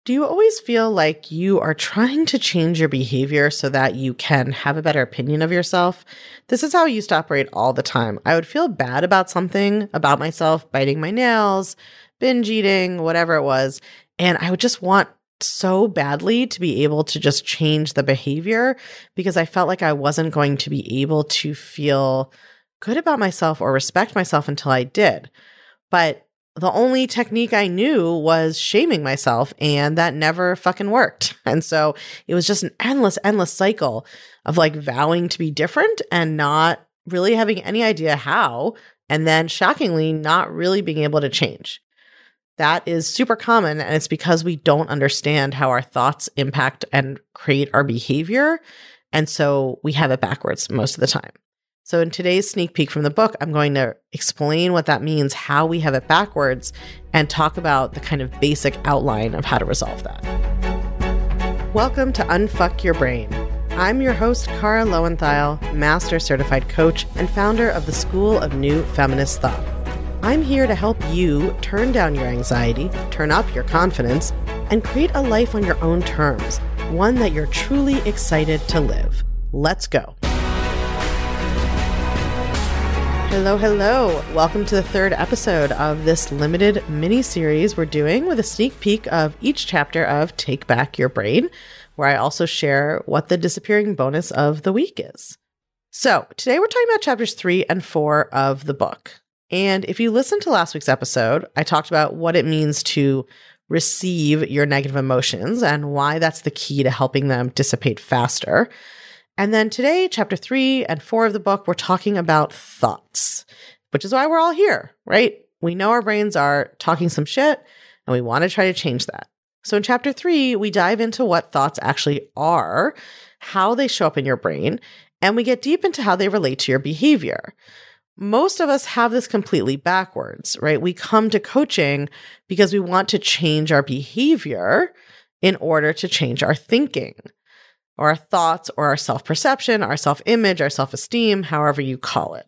Do you always feel like you are trying to change your behavior so that you can have a better opinion of yourself? This is how I used to operate all the time. I would feel bad about something, about myself, biting my nails, binge eating, whatever it was. And I would just want so badly to be able to just change the behavior because I felt like I wasn't going to be able to feel good about myself or respect myself until I did. But the only technique I knew was shaming myself, and that never fucking worked. And so it was just an endless cycle of like vowing to be different and not really having any idea how, and then shockingly, not really being able to change. That is super common, and it's because we don't understand how our thoughts impact and create our behavior. And so we have it backwards most of the time. So in today's sneak peek from the book, I'm going to explain what that means, how we have it backwards, and talk about the kind of basic outline of how to resolve that. Welcome to Unfuck Your Brain. I'm your host, Cara Lowenthal, Master Certified Coach and founder of the School of New Feminist Thought. I'm here to help you turn down your anxiety, turn up your confidence, and create a life on your own terms, one that you're truly excited to live. Let's go. Hello. Welcome to the third episode of this limited mini-series we're doing with a sneak peek of each chapter of Take Back Your Brain, where I also share what the disappearing bonus of the week is. So today we're talking about chapters 3 and 4 of the book. And if you listened to last week's episode, I talked about what it means to receive your negative emotions and why that's the key to helping them dissipate faster. And then today, chapter 3 and 4 of the book, we're talking about thoughts, which is why we're all here, right? We know our brains are talking some shit, and we want to try to change that. So in chapter 3, we dive into what thoughts actually are, how they show up in your brain, and we get deep into how they relate to your behavior. Most of us have this completely backwards, right? We come to coaching because we want to change our behavior in order to change our thinking, or our thoughts, or our self-perception, our self-image, our self-esteem, however you call it.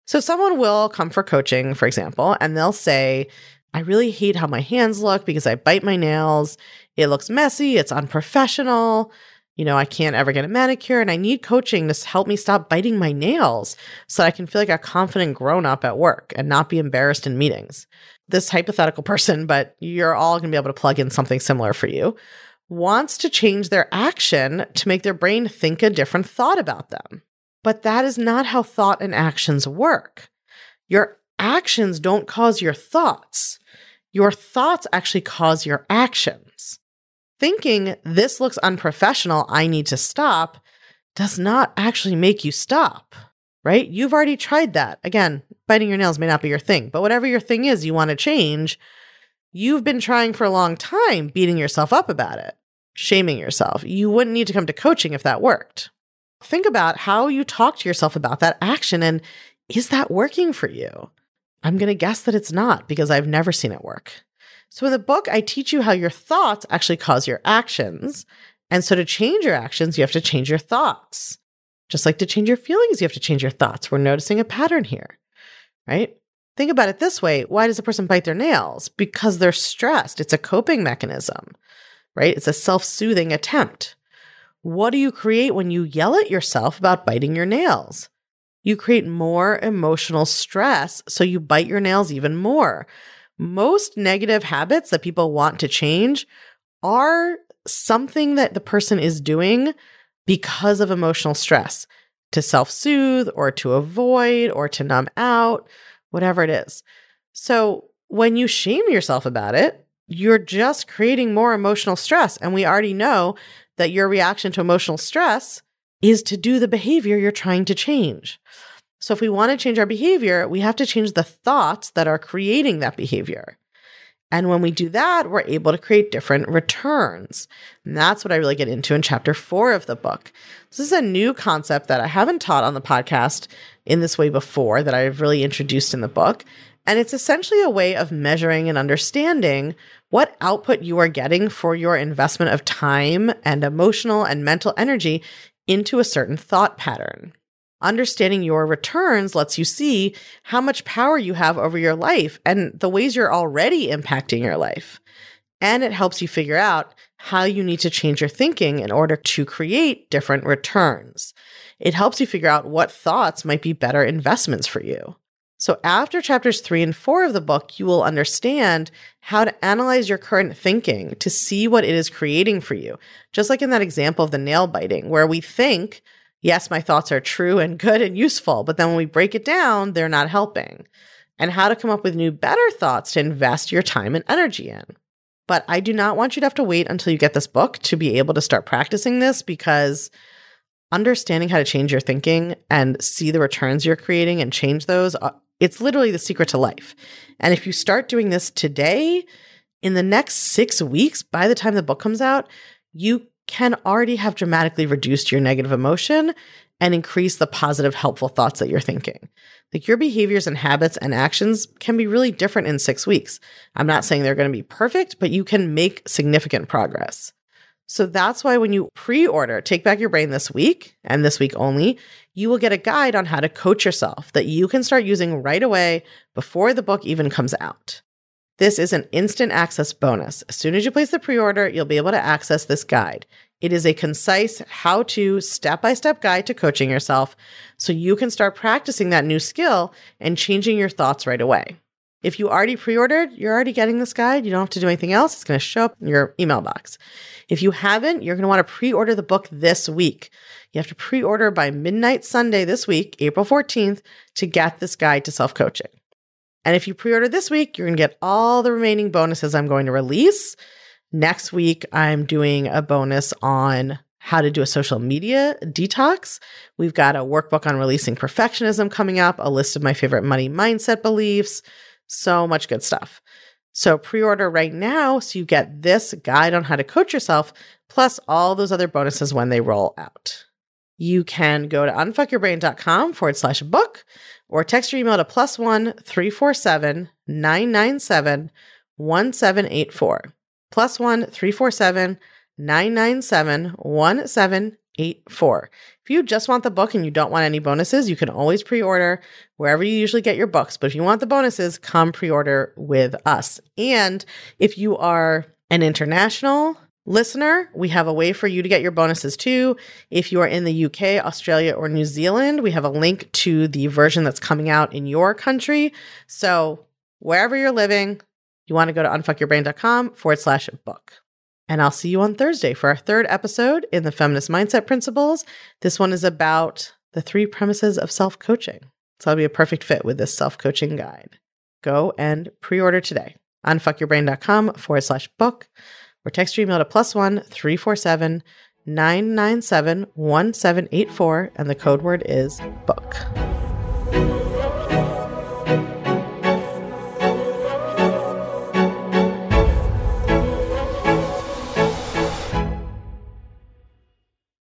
So someone will come for coaching, for example, and they'll say, I really hate how my hands look because I bite my nails. It looks messy. It's unprofessional. I can't ever get a manicure, and I need coaching to help me stop biting my nails so I can feel like a confident grown-up at work and not be embarrassed in meetings. This hypothetical person, but you're all going to be able to plug in something similar for you, wants to change their action to make their brain think a different thought about them. But that is not how thought and actions work. Your actions don't cause your thoughts. Your thoughts actually cause your actions. Thinking, this looks unprofessional, I need to stop, does not actually make you stop, right? You've already tried that. Again, biting your nails may not be your thing, but whatever your thing is you want to change, you've been trying for a long time, beating yourself up about it, shaming yourself. You wouldn't need to come to coaching if that worked. Think about how you talk to yourself about that action, and is that working for you? I'm going to guess that it's not because I've never seen it work. So in the book, I teach you how your thoughts actually cause your actions. And so to change your actions, you have to change your thoughts. Just like to change your feelings, you have to change your thoughts. We're noticing a pattern here, right? Think about it this way. Why does a person bite their nails? Because they're stressed. It's a coping mechanism, right? It's a self-soothing attempt. What do you create when you yell at yourself about biting your nails? You create more emotional stress, so you bite your nails even more. Most negative habits that people want to change are something that the person is doing because of emotional stress, to self-soothe or to avoid or to numb out, whatever it is. So when you shame yourself about it, you're just creating more emotional stress. And we already know that your reaction to emotional stress is to do the behavior you're trying to change. So if we want to change our behavior, we have to change the thoughts that are creating that behavior. And when we do that, we're able to create different returns. And that's what I really get into in chapter 4 of the book. This is a new concept that I haven't taught on the podcast in this way before, that I've really introduced in the book. And it's essentially a way of measuring and understanding what output you are getting for your investment of time and emotional and mental energy into a certain thought pattern. Understanding your returns lets you see how much power you have over your life and the ways you're already impacting your life. And it helps you figure out how you need to change your thinking in order to create different returns. It helps you figure out what thoughts might be better investments for you. So after chapters 3 and 4 of the book, you will understand how to analyze your current thinking to see what it is creating for you. Just like in that example of the nail biting, where we think, yes, my thoughts are true and good and useful, but then when we break it down, they're not helping. And how to come up with new, better thoughts to invest your time and energy in. But I do not want you to have to wait until you get this book to be able to start practicing this, because understanding how to change your thinking and see the returns you're creating and change those, it's literally the secret to life. And if you start doing this today, in the next 6 weeks, by the time the book comes out, you can already have dramatically reduced your negative emotion and increase the positive, helpful thoughts that you're thinking. Like, your behaviors and habits and actions can be really different in 6 weeks. I'm not saying they're going to be perfect, but you can make significant progress. So that's why when you pre-order Take Back Your Brain this week, and this week only, you will get a guide on how to coach yourself that you can start using right away before the book even comes out. This is an instant access bonus. As soon as you place the pre-order, you'll be able to access this guide. It is a concise how-to, step-by-step guide to coaching yourself so you can start practicing that new skill and changing your thoughts right away. If you already pre-ordered, you're already getting this guide. You don't have to do anything else. It's going to show up in your email box. If you haven't, you're going to want to pre-order the book this week. You have to pre-order by midnight Sunday this week, April 14th, to get this guide to self-coaching. And if you pre-order this week, you're going to get all the remaining bonuses I'm going to release. Next week, I'm doing a bonus on how to do a social media detox. We've got a workbook on releasing perfectionism coming up, a list of my favorite money mindset beliefs, so much good stuff. So pre-order right now so you get this guide on how to coach yourself, plus all those other bonuses when they roll out. You can go to unfuckyourbrain.com/book or text your email to +1 347 997 1784. +1 347 997 1784. If you just want the book and you don't want any bonuses, you can always pre-order wherever you usually get your books. But if you want the bonuses, come pre-order with us. And if you are an international listener, we have a way for you to get your bonuses too. If you are in the UK, Australia, or New Zealand, we have a link to the version that's coming out in your country. So wherever you're living, you want to go to unfuckyourbrain.com/book. And I'll see you on Thursday for our 3rd episode in the Feminist Mindset Principles. This one is about the 3 premises of self-coaching. So it'll be a perfect fit with this self-coaching guide. Go and pre-order today. unfuckyourbrain.com/book or text your email to +1 347 997 1784 and the code word is book.